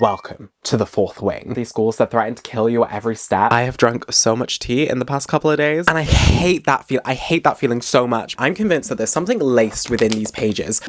Welcome to the fourth wing. These schools that threaten to kill you at every step. I have drunk so much tea in the past couple of days, and I hate that feeling so much. I'm convinced that there's something laced within these pages.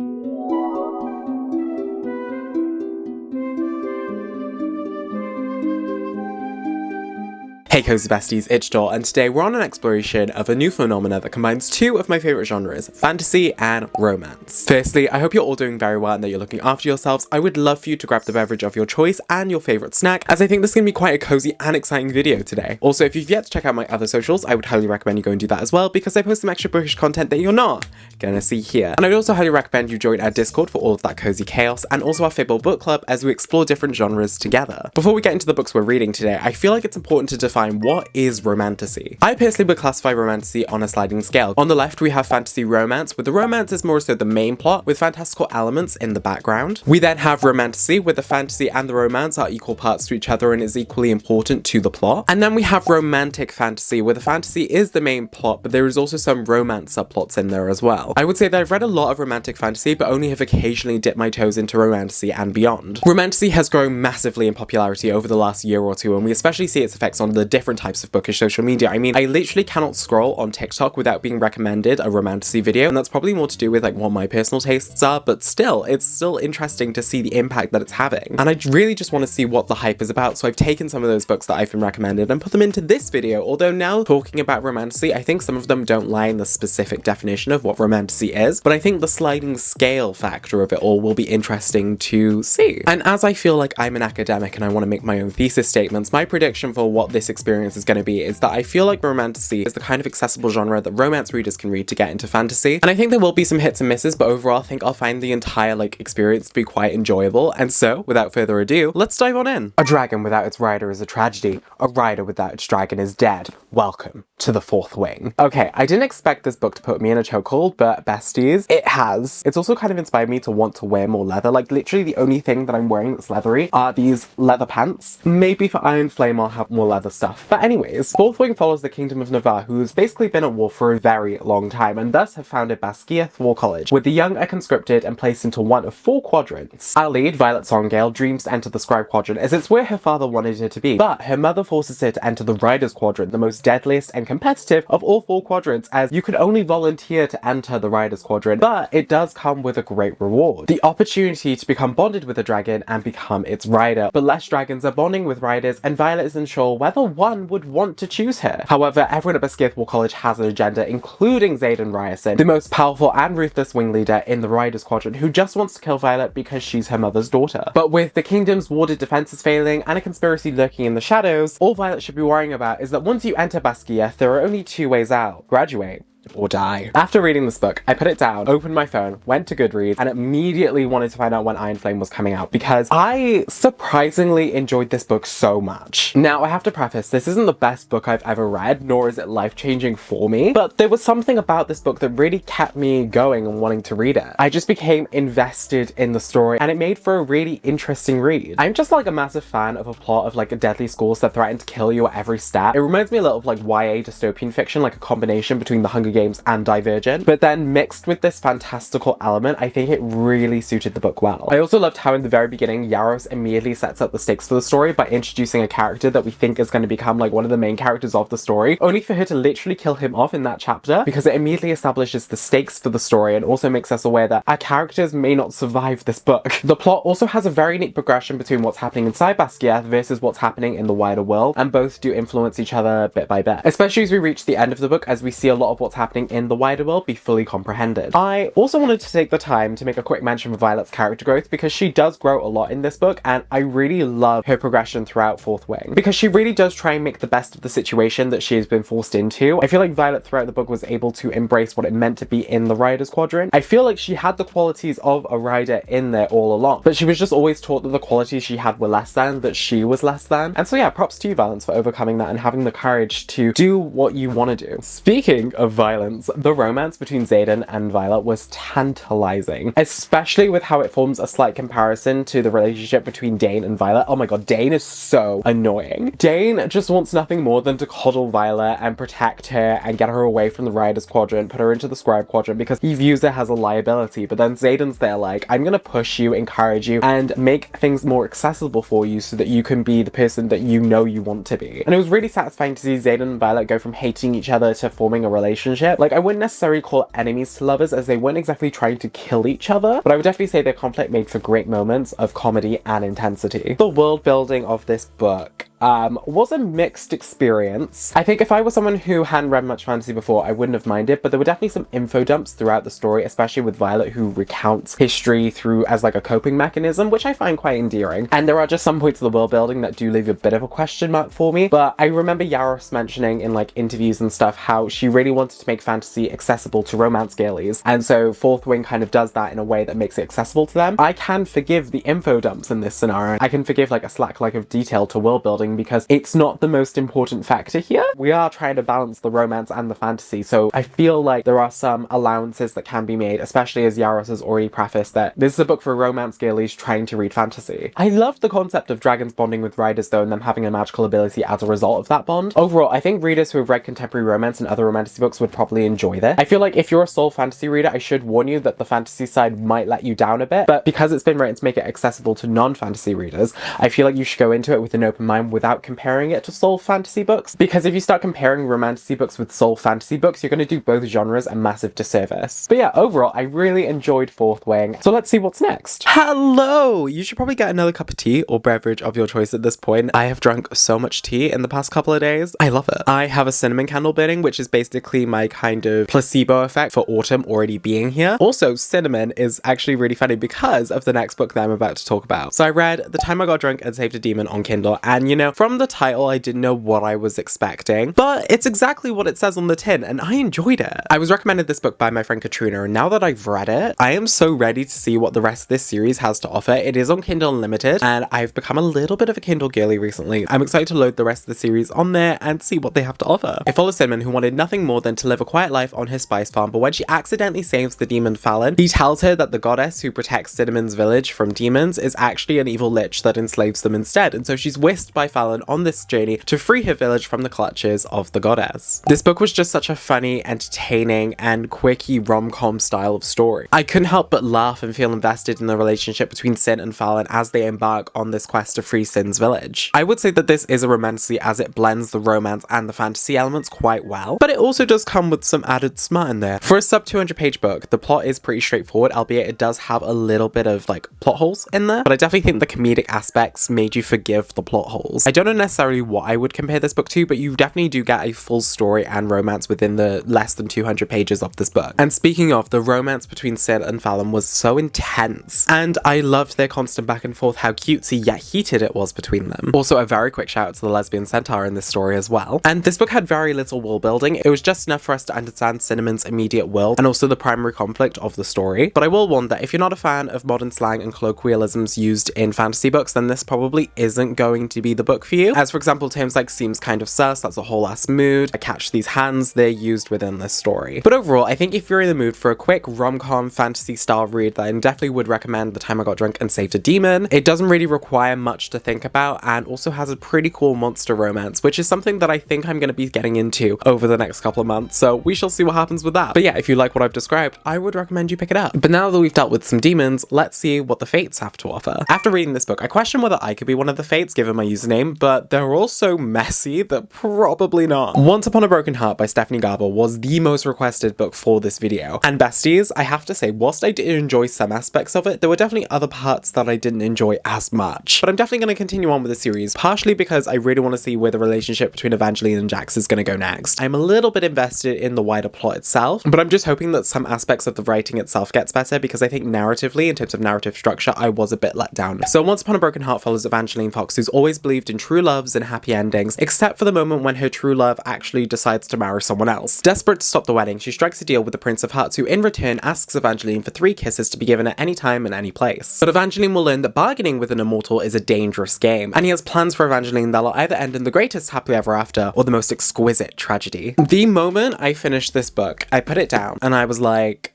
Hey cozy besties, it's Joel, and today we're on an exploration of a new phenomena that combines two of my favourite genres, fantasy and romance. Firstly, I hope you're all doing very well and that you're looking after yourselves. I would love for you to grab the beverage of your choice and your favourite snack, as I think this is going to be quite a cozy and exciting video today. Also, if you've yet to check out my other socials, I would highly recommend you go and do that as well, because I post some extra bookish content that you're not gonna see here. And I'd also highly recommend you join our Discord for all of that cozy chaos, and also our Fable book club as we explore different genres together. Before we get into the books we're reading today, I feel like it's important to define what is romantasy. I personally would classify romantasy on a sliding scale. On the left we have fantasy romance, where the romance is more so the main plot with fantastical elements in the background. We then have romantasy, where the fantasy and the romance are equal parts to each other and is equally important to the plot. And then we have romantic fantasy, where the fantasy is the main plot, but there is also some romance subplots in there as well. I would say that I've read a lot of romantic fantasy, but only have occasionally dipped my toes into romantasy and beyond. Romantasy has grown massively in popularity over the last year or two, and we especially see its effects on the different types of bookish social media. I mean, I literally cannot scroll on TikTok without being recommended a romantasy video, and that's probably more to do with like what my personal tastes are, but still, it's still interesting to see the impact that it's having. And I really just want to see what the hype is about, so I've taken some of those books that I've been recommended and put them into this video, although now talking about romantasy, I think some of them don't lie in the specific definition of what romantasy is, but I think the sliding scale factor of it all will be interesting to see. And as I feel like I'm an academic and I want to make my own thesis statements, my prediction for what this experience is going to be is that I feel like romantasy is the kind of accessible genre that romance readers can read to get into fantasy. And I think there will be some hits and misses, but overall I think I'll find the entire experience to be quite enjoyable. And so, without further ado, let's dive on in. A dragon without its rider is a tragedy. A rider without its dragon is dead. Welcome to the fourth wing. Okay, I didn't expect this book to put me in a chokehold, but besties, it has. It's also kind of inspired me to want to wear more leather. Like literally the only thing that I'm wearing that's leathery are these leather pants. Maybe for Iron Flame I'll have more leather stuff. But anyways, Fourth Wing follows the Kingdom of Navarre, who's basically been at war for a very long time, and thus have founded Bastia War College, where the young are conscripted and placed into one of 4 quadrants. Our lead, Violet Songale, dreams to enter the Scribe Quadrant as it's where her father wanted her to be, but her mother forces her to enter the Riders Quadrant, the most deadliest and competitive of all 4 quadrants, as you can only volunteer to enter the Riders Quadrant, but it does come with a great reward. The opportunity to become bonded with a dragon and become its rider. But less dragons are bonding with riders, and Violet isn't sure whether one would want to choose her. However, everyone at Bastia War College has an agenda, including Xaden Ryerson, the most powerful and ruthless wing leader in the Riders Quadrant, who just wants to kill Violet because she's her mother's daughter. But with the kingdom's warded defenses failing and a conspiracy lurking in the shadows, all Violet should be worrying about is that once you enter Bastia, there are only 2 ways out: graduate or die. After reading this book, I put it down, opened my phone, went to Goodreads, and immediately wanted to find out when Iron Flame was coming out, because I surprisingly enjoyed this book so much. Now, I have to preface, this isn't the best book I've ever read, nor is it life-changing for me, but there was something about this book that really kept me going and wanting to read it. I just became invested in the story, and it made for a really interesting read. I'm just a massive fan of a plot of a deadly schools that threaten to kill you at every step. It reminds me a little of YA dystopian fiction, like a combination between the Hunger Games and Divergent, but then mixed with this fantastical element. I think it really suited the book well. I also loved how in the very beginning Yaros immediately sets up the stakes for the story by introducing a character that we think is going to become one of the main characters of the story, only for her to literally kill him off in that chapter, because it immediately establishes the stakes for the story and also makes us aware that our characters may not survive this book. The plot also has a very neat progression between what's happening inside Bastia versus what's happening in the wider world, and both do influence each other bit by bit, especially as we reach the end of the book, as we see a lot of what's happening in the wider world be fully comprehended. I also wanted to take the time to make a quick mention of Violet's character growth, because she does grow a lot in this book, and I really love her progression throughout Fourth Wing, because she really does try and make the best of the situation that she has been forced into. I feel like Violet throughout the book was able to embrace what it meant to be in the Riders Quadrant. I feel like she had the qualities of a rider in there all along, but she was just always taught that the qualities she had were less than, that she was less than. And so yeah, props to you, Valence, for overcoming that and having the courage to do what you want to do. Speaking of Violet, silence. The romance between Xaden and Violet was tantalizing, especially with how it forms a slight comparison to the relationship between Dane and Violet. Oh my god, Dane is so annoying. Dane just wants nothing more than to coddle Violet and protect her and get her away from the Riders Quadrant, put her into the Scribe Quadrant because he views her as a liability. But then Xaden's there like, I'm gonna push you, encourage you, and make things more accessible for you so that you can be the person that you know you want to be. And it was really satisfying to see Xaden and Violet go from hating each other to forming a relationship. Like, I wouldn't necessarily call enemies to lovers, as they weren't exactly trying to kill each other, but I would definitely say their conflict made for great moments of comedy and intensity. The world building of this book was a mixed experience. I think if I was someone who hadn't read much fantasy before, I wouldn't have minded, but there were definitely some info dumps throughout the story, especially with Violet, who recounts history through as like a coping mechanism, which I find quite endearing. And there are just some points of the world building that do leave a bit of a question mark for me, but I remember Yaros mentioning in like interviews and stuff how she really wanted to make fantasy accessible to romance girlies, and so Fourth Wing kind of does that in a way that makes it accessible to them. I can forgive the info dumps in this scenario. I can forgive like a slack like of detail to world building because it's not the most important factor here. We are trying to balance the romance and the fantasy, so I feel like there are some allowances that can be made, especially as Yaros has already prefaced that this is a book for romance girlies trying to read fantasy. I love the concept of dragons bonding with riders though, and them having a magical ability as a result of that bond. Overall, I think readers who have read contemporary romance and other romantasy books would probably enjoy this. I feel like if you're a sole fantasy reader, I should warn you that the fantasy side might let you down a bit, but because it's been written to make it accessible to non-fantasy readers, I feel like you should go into it with an open mind without comparing it to soul fantasy books, because if you start comparing romantasy books with soul fantasy books, you're going to do both genres a massive disservice. But yeah, overall, I really enjoyed Fourth Wing, so let's see what's next. Hello! You should probably get another cup of tea or beverage of your choice at this point. I have drunk so much tea in the past couple of days. I love it. I have a cinnamon candle burning, which is basically my kind of placebo effect for autumn already being here. Also, cinnamon is actually really funny because of the next book that I'm about to talk about. So I read The Time I Got Drunk and Saved a Demon on Kindle, and you know, from the title, I didn't know what I was expecting, but it's exactly what it says on the tin, and I enjoyed it. I was recommended this book by my friend Katrina, and now that I've read it, I am so ready to see what the rest of this series has to offer. It is on Kindle Unlimited, and I've become a little bit of a Kindle girly recently. I'm excited to load the rest of the series on there and see what they have to offer. It follows Cinnamon, who wanted nothing more than to live a quiet life on his spice farm, but when she accidentally saves the demon Fallon, he tells her that the goddess who protects Cinnamon's village from demons is actually an evil lich that enslaves them instead, and so she's whisked by Fallon on this journey to free her village from the clutches of the goddess. This book was just such a funny, entertaining, and quirky rom-com style of story. I couldn't help but laugh and feel invested in the relationship between Sin and Fallon as they embark on this quest to free Sin's village. I would say that this is a romantasy as it blends the romance and the fantasy elements quite well, but it also does come with some added smut in there. For a sub 200 page book, the plot is pretty straightforward, albeit it does have a little bit of like plot holes in there, but I definitely think the comedic aspects made you forgive the plot holes. I don't know necessarily what I would compare this book to, but you definitely do get a full story and romance within the less than 200 pages of this book. And speaking of, the romance between Sid and Fallon was so intense, and I loved their constant back and forth, how cutesy yet heated it was between them. Also, a very quick shout out to the lesbian centaur in this story as well. And this book had very little world building. It was just enough for us to understand Cinnamon's immediate world and also the primary conflict of the story. But I will warn that if you're not a fan of modern slang and colloquialisms used in fantasy books, then this probably isn't going to be the book for you. As for example, terms like seems kind of sus, that's a whole ass mood, I catch these hands, they're used within this story. But overall, I think if you're in the mood for a quick rom-com fantasy style read, then I definitely would recommend The Time I Got Drunk and Saved a Demon. It doesn't really require much to think about and also has a pretty cool monster romance, which is something that I think I'm going to be getting into over the next couple of months, so we shall see what happens with that. But yeah, if you like what I've described, I would recommend you pick it up. But now that we've dealt with some demons, let's see what the fates have to offer. After reading this book, I question whether I could be one of the fates given my username, but they're all so messy that probably not. Once Upon a Broken Heart by Stephanie Garber was the most requested book for this video. And besties, I have to say, whilst I did enjoy some aspects of it, there were definitely other parts that I didn't enjoy as much. But I'm definitely going to continue on with the series, partially because I really want to see where the relationship between Evangeline and Jax is going to go next. I'm a little bit invested in the wider plot itself, but I'm just hoping that some aspects of the writing itself gets better, because I think narratively, in terms of narrative structure, I was a bit let down. So Once Upon a Broken Heart follows Evangeline Fox, who's always believed in true loves and happy endings, except for the moment when her true love actually decides to marry someone else. Desperate to stop the wedding, she strikes a deal with the Prince of Hearts, who in return asks Evangeline for 3 kisses to be given at any time and any place. But Evangeline will learn that bargaining with an immortal is a dangerous game, and he has plans for Evangeline that'll either end in the greatest happily ever after or the most exquisite tragedy. The moment I finished this book, I put it down and I was like,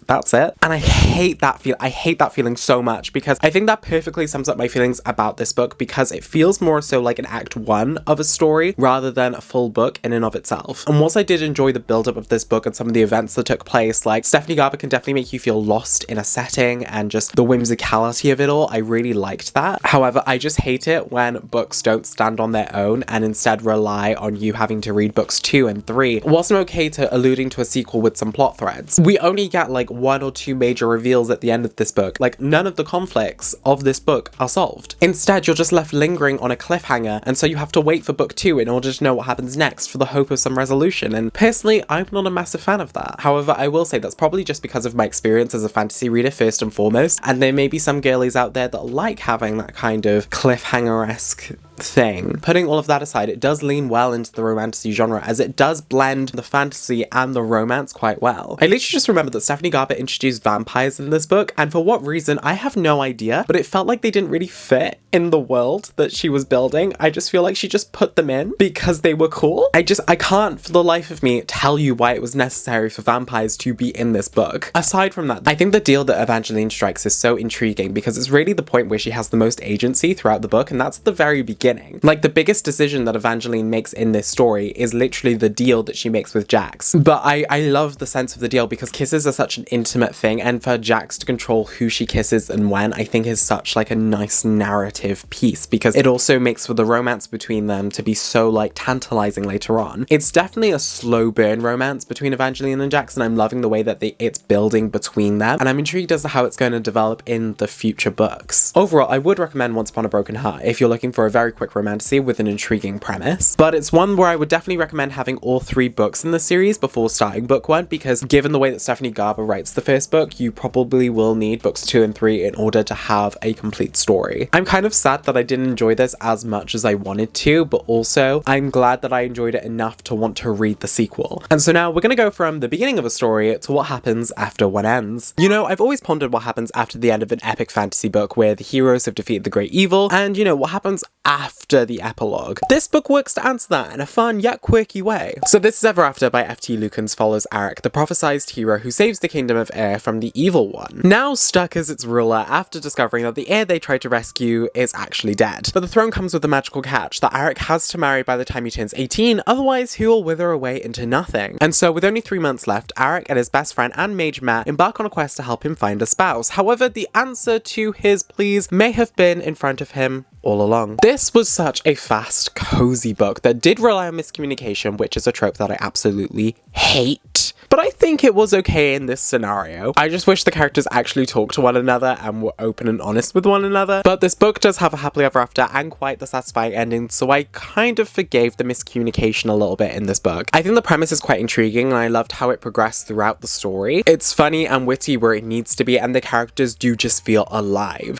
that's it. And I hate that feeling so much, because I think that perfectly sums up my feelings about this book, because it feels more so like an act 1 of a story rather than a full book in and of itself. And whilst I did enjoy the build-up of this book and some of the events that took place, like Stephanie Garber can definitely make you feel lost in a setting and just the whimsicality of it all, I really liked that. However, I just hate it when books don't stand on their own and instead rely on you having to read books 2 and 3. Whilst I'm okay to alluding to a sequel with some plot threads, we only get like 1 or 2 major reveals at the end of this book. Like, none of the conflicts of this book are solved. Instead, you're just left lingering on a cliffhanger, and so you have to wait for book 2 in order to know what happens next for the hope of some resolution, and personally, I'm not a massive fan of that. However, I will say that's probably just because of my experience as a fantasy reader first and foremost, and there may be some girlies out there that like having that kind of cliffhanger-esque thing. Putting all of that aside, it does lean well into the romantasy genre, as it does blend the fantasy and the romance quite well. I literally just remember that Stephanie Garber introduced vampires in this book, and for what reason, I have no idea, but it felt like they didn't really fit in the world that she was building. I just feel like she just put them in because they were cool. I can't for the life of me tell you why it was necessary for vampires to be in this book. Aside from that, I think the deal that Evangeline strikes is so intriguing, because it's really the point where she has the most agency throughout the book, and that's at the very beginning. Like, the biggest decision that Evangeline makes in this story is literally the deal that she makes with Jax. But I love the sense of the deal, because kisses are such an intimate thing, and for Jax to control who she kisses and when, I think is such like a nice narrative piece, because it also makes for the romance between them to be so like tantalizing later on. It's definitely a slow burn romance between Evangeline and Jax, and I'm loving the way that it's building between them, and I'm intrigued as to how it's going to develop in the future books. Overall, I would recommend Once Upon a Broken Heart if you're looking for a very quick romantasy with an intriguing premise, but it's one where I would definitely recommend having all 3 books in the series before starting book 1, because given the way that Stephanie Garber writes the first book, you probably will need books 2 and 3 in order to have a complete story. I'm kind of sad that I didn't enjoy this as much as I wanted to, but also I'm glad that I enjoyed it enough to want to read the sequel. And so now we're gonna go from the beginning of a story to what happens after one ends. You know, I've always pondered what happens after the end of an epic fantasy book where the heroes have defeated the great evil, and you know, what happens after the epilogue. This book works to answer that in a fun yet quirky way. So This Is Ever After by F.T. Lukens follows Arik, the prophesized hero who saves the kingdom of Air from the evil one, now stuck as its ruler after discovering that the heir they tried to rescue is actually dead. But the throne comes with a magical catch that Arik has to marry by the time he turns 18, otherwise he will wither away into nothing. And so with only 3 months left, Arik and his best friend and mage Matt embark on a quest to help him find a spouse. However, the answer to his pleas may have been in front of him all along. This was such a fast, cozy book that did rely on miscommunication, which is a trope that I absolutely hate. But I think it was okay in this scenario. I just wish the characters actually talked to one another and were open and honest with one another. But this book does have a happily ever after and quite the satisfying ending, so I kind of forgave the miscommunication a little bit in this book. I think the premise is quite intriguing, and I loved how it progressed throughout the story. It's funny and witty where it needs to be, and the characters do just feel alive.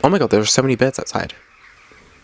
Oh my god, there are so many birds outside.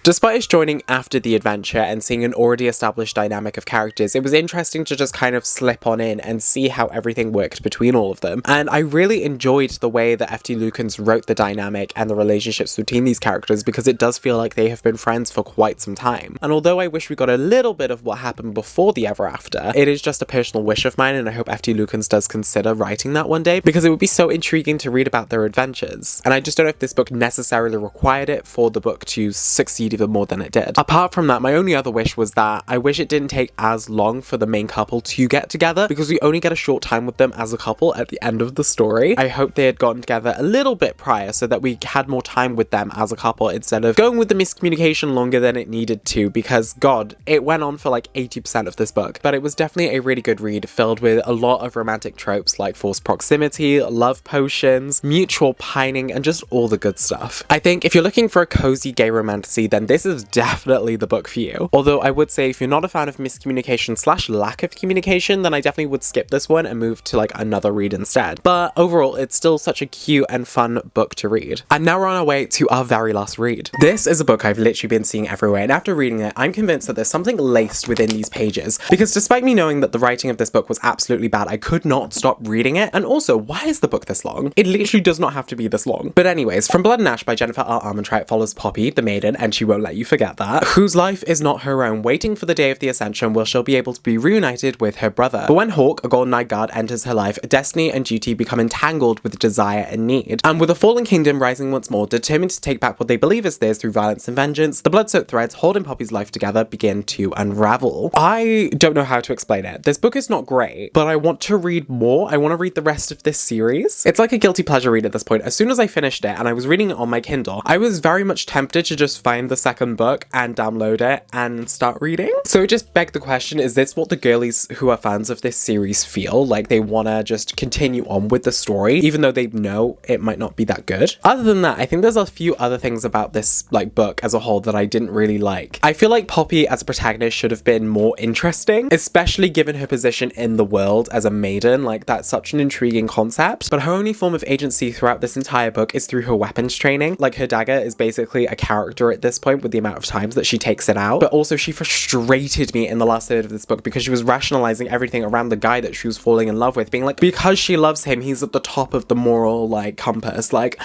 Despite us joining after the adventure and seeing an already established dynamic of characters, it was interesting to just kind of slip on in and see how everything worked between all of them. And I really enjoyed the way that F.T. Lukens wrote the dynamic and the relationships between these characters, because it does feel like they have been friends for quite some time. And although I wish we got a little bit of what happened before the Ever After, it is just a personal wish of mine, and I hope F.T. Lukens does consider writing that one day, because it would be so intriguing to read about their adventures. And I just don't know if this book necessarily required it for the book to succeed even more than it did. Apart from that, my only other wish was that I wish it didn't take as long for the main couple to get together, because we only get a short time with them as a couple at the end of the story. I hope they had gotten together a little bit prior so that we had more time with them as a couple instead of going with the miscommunication longer than it needed to, because god, it went on for like 80% of this book. But it was definitely a really good read, filled with a lot of romantic tropes like forced proximity, love potions, mutual pining, and just all the good stuff. I think if you're looking for a cozy gay romantasy, then then this is definitely the book for you. Although I would say if you're not a fan of miscommunication / lack of communication, then I definitely would skip this one and move to like another read instead. But overall, it's still such a cute and fun book to read. And now we're on our way to our very last read. This is a book I've literally been seeing everywhere, and after reading it, I'm convinced that there's something laced within these pages, because despite me knowing that the writing of this book was absolutely bad, I could not stop reading it. And also, why is the book this long? It literally does not have to be this long. But anyways, From Blood and Ash by Jennifer R. Armentrout follows Poppy, the maiden, and she won't let you forget that, whose life is not her own, waiting for the day of the Ascension where she'll be able to be reunited with her brother. But when Hawk, a Golden Knight guard, enters her life, destiny and duty become entangled with desire and need. And with a fallen kingdom rising once more, determined to take back what they believe is theirs through violence and vengeance, the blood-soaked threads holding Poppy's life together begin to unravel. I don't know how to explain it. This book is not great, but I want to read more. I want to read the rest of this series. It's like a guilty pleasure read at this point. As soon as I finished it and I was reading it on my Kindle, I was very much tempted to just find the second book and download it and start reading. So it just begged the question, is this what the girlies who are fans of this series feel? Like they want to just continue on with the story, even though they know it might not be that good? Other than that, I think there's a few other things about this like book as a whole that I didn't really like. I feel like Poppy as a protagonist should have been more interesting, especially given her position in the world as a maiden. Like that's such an intriguing concept, but her only form of agency throughout this entire book is through her weapons training. Like her dagger is basically a character at this point with the amount of times that she takes it out. But also she frustrated me in the last third of this book because she was rationalizing everything around the guy that she was falling in love with, being like, because she loves him, he's at the top of the moral like compass. Like,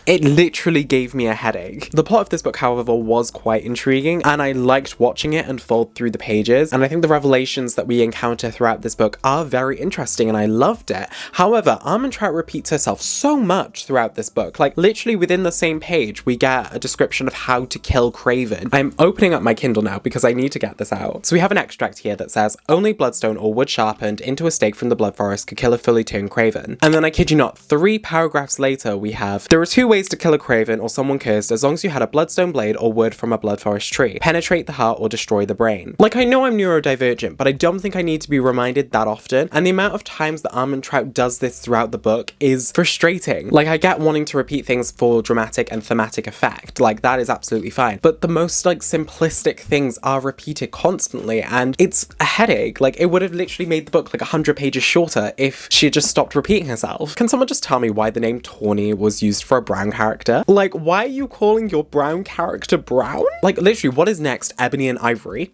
it literally gave me a headache. The plot of this book, however, was quite intriguing, and I liked watching it unfold through the pages, and I think the revelations that we encounter throughout this book are very interesting, and I loved it. However, Armentrout repeats herself so much throughout this book. Like, literally within the same page, we get a description of how to kill Craven. I'm opening up my Kindle now because I need to get this out. So we have an extract here that says, only bloodstone or wood sharpened into a stake from the blood forest could kill a fully turned Craven. And then I kid you not, 3 paragraphs later, we have, there are 2 ways to kill a Craven or someone cursed as long as you had a bloodstone blade or wood from a blood forest tree. Penetrate the heart or destroy the brain. Like, I know I'm neurodivergent, but I don't think I need to be reminded that often, and the amount of times that Armentrout does this throughout the book is frustrating. Like, I get wanting to repeat things for dramatic and thematic effect, like that is absolutely fine, but the most like simplistic things are repeated constantly, and it's a headache. Like, it would have literally made the book like 100 pages shorter if she had just stopped repeating herself. Can someone just tell me why the name Tawny was used for a brown character? Like, why are you calling your brown character brown? Like, literally, what is next? Ebony and Ivory?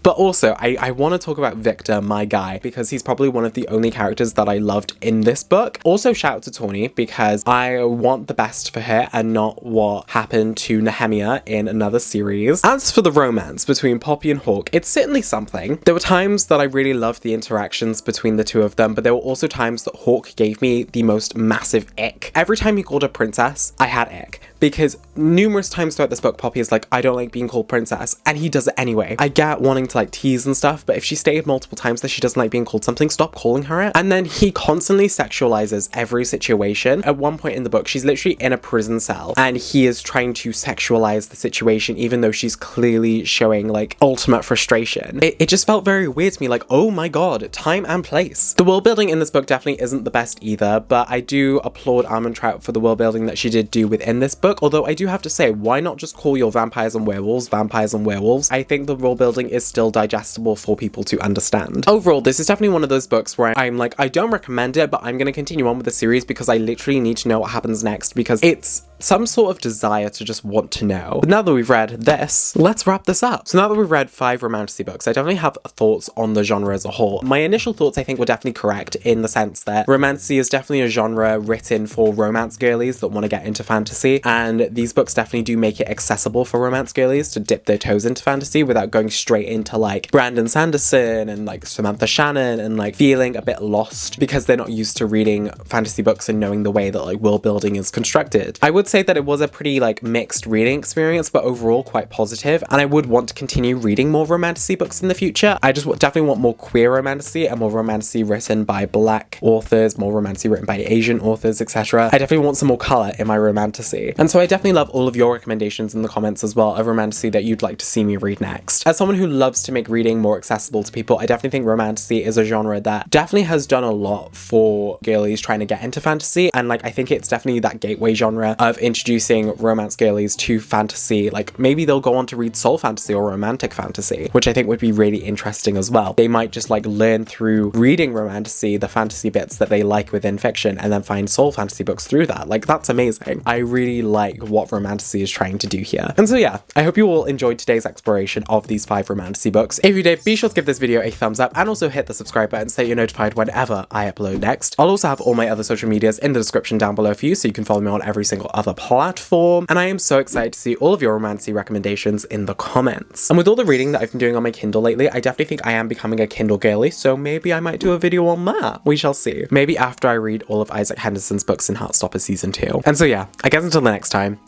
But also, I want to talk about Victor, my guy, because he's probably one of the only characters that I loved in this book. Also, shout out to Tawny, because I want the best for her and not what happened to Nehemia in another series. As for the romance between Poppy and Hawk, it's certainly something. There were times that I really loved the interactions between the two of them, but there were also times that Hawk gave me the most massive ick. Every time he called her princess, I had ick. Because numerous times throughout this book, Poppy is like, I don't like being called princess, and he does it anyway. I get wanting to like tease and stuff, but if she stated multiple times that she doesn't like being called something, stop calling her it. And then he constantly sexualizes every situation. At one point in the book, she's literally in a prison cell, and he is trying to sexualize the situation, even though she's clearly showing like ultimate frustration. It just felt very weird to me, like, oh my god, time and place. The world building in this book definitely isn't the best either, but I do applaud Armentrout for the world building that she did do within this book. Although I do have to say, why not just call your vampires and werewolves vampires and werewolves? I think the world building is still digestible for people to understand. Overall, this is definitely one of those books where I'm like, I don't recommend it, but I'm going to continue on with the series because I literally need to know what happens next, because it's some sort of desire to just want to know. But now that we've read this, let's wrap this up. So now that we've read 5 romantasy books, I definitely have thoughts on the genre as a whole. My initial thoughts, I think, were definitely correct in the sense that romantasy is definitely a genre written for romance girlies that want to get into fantasy, and these books definitely do make it accessible for romance girlies to dip their toes into fantasy without going straight into like Brandon Sanderson and like Samantha Shannon and like feeling a bit lost because they're not used to reading fantasy books and knowing the way that like world building is constructed. I would say that it was a pretty like mixed reading experience, but overall quite positive, and I would want to continue reading more romantasy books in the future. I just definitely want more queer romantasy and more romantasy written by black authors, more romantasy written by Asian authors, etc. I definitely want some more colour in my romantasy, and so I definitely love all of your recommendations in the comments as well of romantasy that you'd like to see me read next. As someone who loves to make reading more accessible to people, I definitely think romantasy is a genre that definitely has done a lot for girlies trying to get into fantasy, and like I think it's definitely that gateway genre of introducing romance girlies to fantasy. Like maybe they'll go on to read soul fantasy or romantic fantasy, which I think would be really interesting as well. They might just like learn through reading romantasy, the fantasy bits that they like within fiction, and then find soul fantasy books through that. Like that's amazing. I really like what romantasy is trying to do here. And so yeah, I hope you all enjoyed today's exploration of these 5 romantasy books. If you did, be sure to give this video a thumbs up and also hit the subscribe button so that you're notified whenever I upload next. I'll also have all my other social medias in the description down below for you so you can follow me on every single other platform. And I am so excited to see all of your romantasy recommendations in the comments. And with all the reading that I've been doing on my Kindle lately, I definitely think I am becoming a Kindle girly, so maybe I might do a video on that. We shall see. Maybe after I read all of Isaac Henderson's books in Heartstopper Season 2. And so yeah, I guess until the next time,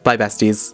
bye besties.